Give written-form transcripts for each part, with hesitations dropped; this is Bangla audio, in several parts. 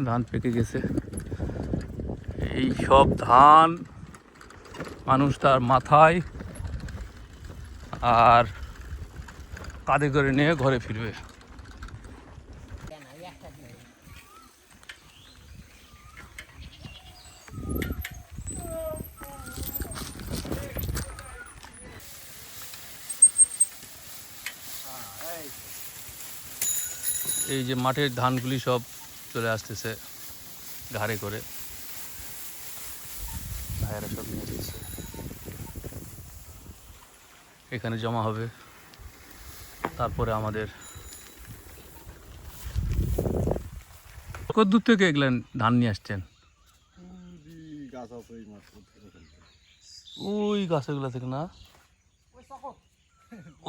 ধান পেকে গেছে। এই সব ধান মানুষ তার মাথায় আর কাঁধে করে নিয়ে ঘরে ফিরবে। এই যে মাঠের ধানগুলি সব চলে আসতেছে ঘাড়ে করে, ভাইয়েরা সব নিয়ে যাচ্ছে, এখানে জমা হবে। তারপরে আমাদের কত দূর থেকে এগুলেন ধান নিয়ে আসছেন? ওই গাছগুলো থেকে না,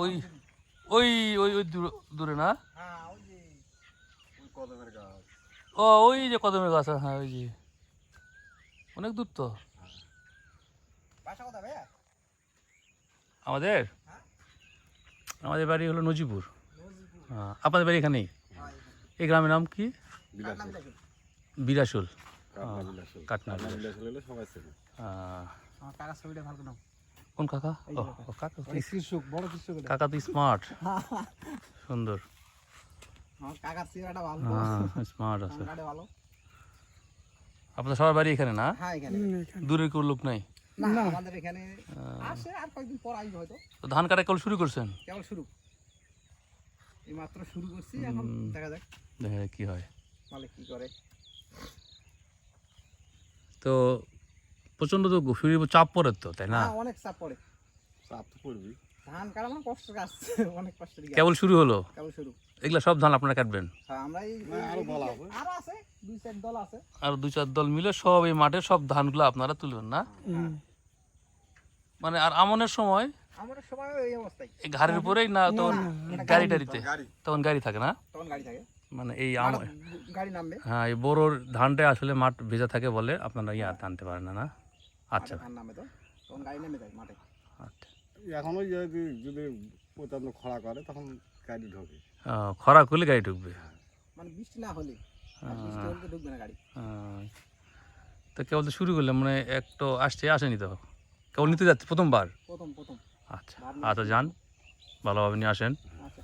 ওই ওই ওই ওই দূরে না, ও ওই যে কদমের গাছ, হ্যাঁ ওই যে অনেক দূর তো। আমাদের আমাদের বাড়ি হলো নজিপুর। হ্যাঁ, আপনাদের বাড়ি এখানেই। এই গ্রামের নাম কি? বিরাসুল, কাটনা। কোন কাকা? কাকা তো স্মার্ট, সুন্দর, স্মার্ট আছে। আপনার সবার বাড়ি এখানে না? দূরের কোনো লোক নাই? ধান কাটা কেবল শুরু করছেন? দেখা যাক কি হয়, কি করে। তো প্রচন্ড তো শরীর চাপ পড়ে তো, তাই না? অনেক চাপ পড়ে, চাপ তো পড়বি। ধান কাটা মানে কষ্ট কাজ, অনেক কষ্ট। কেবল শুরু হলো, কেবল শুরু। এগুলা সব ধান আপনারা কাটবেন? হ্যাঁ, আমরা আরো বলা হবে, আরো আছে 2-4 দল আছে, আর 2-4 দল মিলে সব এই মাঠে সব ধানগুলো আপনারা তুলবেন না? মানে আর আমনের সময় এই অবস্থায় এই ঘাড়ের উপরেই না, তখন গাড়ি টাড়িতে তখন গাড়ি থাকে না? তখন গাড়ি থাকে, মানে এই গাড়ি নামবে। হ্যাঁ, এই বড়োর ধানটা আসলে মাঠ ভেজা থাকে বলে আপনারা আনতে পারেন না, না? আচ্ছা, ধান নামে তো তখন গাড়ি নেমে যায় মাঠে। আচ্ছা, এখন ওই যদি প্রচন্ড খরা করে তখন গাড়ি ঢোকে। খরা করলে গাড়ি ঢুকবে, মানে বৃষ্টি না হলে, বৃষ্টি হলে তো ঢুকবে না গাড়ি। তো কেবল তো শুরু করলাম, মানে এক তো আসেনি তো, কেবল নিতে যাচ্ছে প্রথমবার। প্রথম আচ্ছা আচ্ছা, যান ভালোভাবে নিয়ে আসেন। আচ্ছা।